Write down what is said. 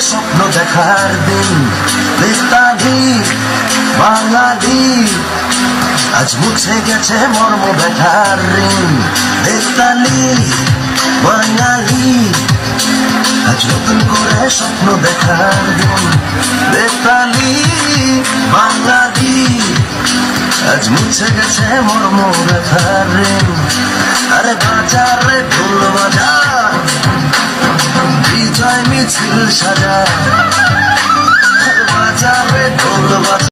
স্বপ্ন দেখার দিন। বেতালি বাঙালি আজ মুছে গেছে মর্ম ব্যথার ঋণ। বেতালি বাঙালি আজ নতুন করে স্বপ্ন দেখার দিন। বেতালি বাঙালি আজ মুছে গেছে মর্ম ব্যথার ঋণ। আরে বাজারে ঢোল বাজা, বিজয় মিছিল সাজা। বাজারে ঢোল বাজা।